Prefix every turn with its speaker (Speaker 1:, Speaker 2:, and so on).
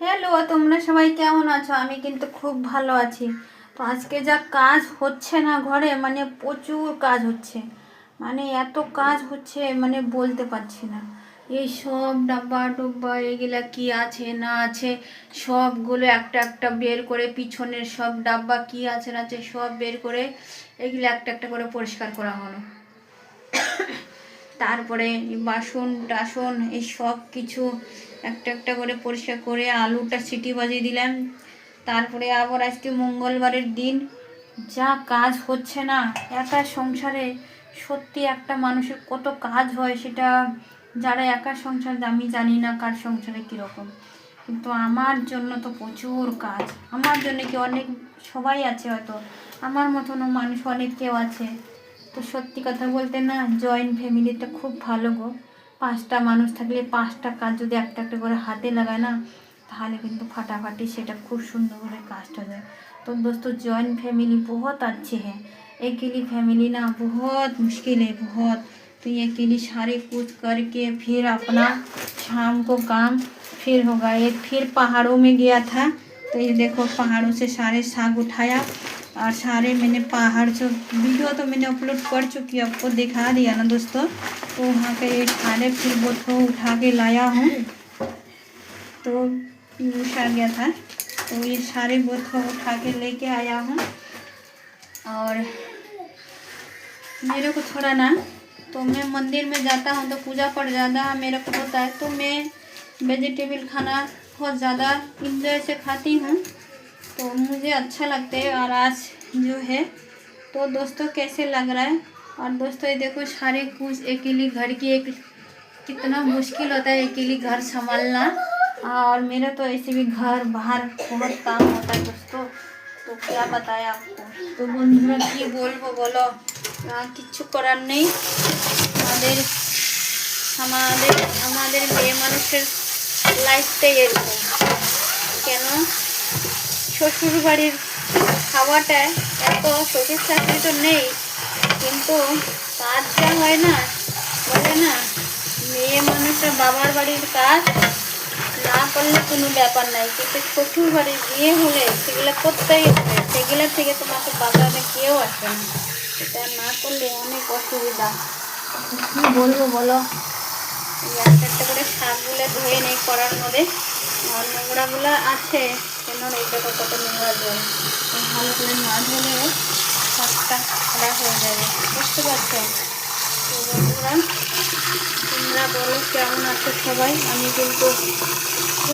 Speaker 1: Hello, তোমরা সবাই কেমন আছো? আমি কিন্তু খুব ভালো আছি। তো আজকে যা কাজ হচ্ছে না ঘরে, মানে প্রচুর কাজ হচ্ছে, মানে এত কাজ হচ্ছে মানে বলতে পারছি না। এই সব ডাব্বা ডুব্বা এগুলা কি আছে না আছে সবগুলো একটা একটা বের করে, পিছনের সব ডাব্বা কি আছে না আছে সব বের করে এগুলো একটা একটা করে পরিষ্কার করা হলো। তারপরে বাসন টাসন এই সব কিছু একটা একটা করে পরিষ্কার করে আলুটা সিটি বাজিয়ে দিলাম। তারপরে আবার আজকে মঙ্গলবারের দিন, যা কাজ হচ্ছে না একা সংসারে। সত্যি একটা মানুষের কত কাজ হয় সেটা যারা একা সংসার, আমি জানি না কার সংসারে কীরকম, কিন্তু আমার জন্য তো প্রচুর কাজ। আমার জন্য কি অনেক সবাই আছে, হয়তো আমার মতনও মানুষ অনেক কেউ আছে। তো সত্যি কথা বলতে না, জয়েন্ট ফ্যামিলিটা খুব ভালো গো। 5টা মানুষ থাকলে 5টা কাজ যদি একটা একটা করে হাতে লাগায় না, তাহলে কিন্তু ফাটাফাটি সেটা খুব সুন্দর করে कास्ट हो जाए। तो दोस्तों जॉइंट फैमिली बहुत अच्छी है। अकेली फैमिली ना बहुत मुश्किल है, बहुत। तो ये अकेली सारे कुछ करके फिर अपना शाम को काम फिर होगा। ये फिर पहाड़ों में गया था, तो ये देखो पहाड़ों से सारे साग उठाया और सारे मैंने पहाड़ से वीडियो तो मैंने अपलोड कर चुकी है, आपको दिखा दिया ना दोस्तों। तो वहाँ के ये सारे फिर वो तो उठा के लाया हूँ। तो पीयूष आ गया था, तो ये सारे बोतल उठा के लेके आया हूँ। और मेरे को थोड़ा ना, तो मैं मंदिर में जाता हूँ तो पूजा पर ज़्यादा मेरे को होता है, तो मैं वेजिटेबल खाना बहुत ज़्यादा इंजॉय से खाती हूँ, तो मुझे अच्छा लगता है। और आज जो है तो दोस्तों कैसे लग रहा है। और दोस्तों ये देखो सारे कुछ अकेली घर की, एक कितना मुश्किल होता है अकेली घर संभालना। और मेरा तो ऐसे भी घर बाहर बहुत काम होता है दोस्तों, तो क्या बताया आपको। तो বন্ধুরা কি বলবো বলো, কিচ্ছু করার নেই। আমাদের আমাদের আমাদের মেয়ে মানুষের লাইফটাই এরকম। কেন শ্বশুর বাড়ির খাওয়াটা এত, শ্বশুর শাশুড়ি তো নেই, কিন্তু কাজ যা হয় না, বলে না মেয়ে মানুষের বাবার বাড়ির কাজ না করলে কোনো ব্যাপার নাই, কিন্তু শ্বশুর বাড়ি বিয়ে হলে সেগুলো করতেই হবে। সেগুলো থেকে তোমাকে বাগানে কেউ আসবে না, এটা না করলে অনেক অসুবিধা। কী বলবো বলো। এই একটা একটা করে শাকগুলো ধুয়ে নেই করার মধ্যে, আর নোংরাগুলো আছে কেন এইটা কত নোংরা জল, ভালো করে না ধুলে শাকটা খারাপ হয়ে যাবে, বুঝতে পারছো। তো বন্ধুরা তোমরা বলো কেমন আছো সবাই। আমি কিন্তু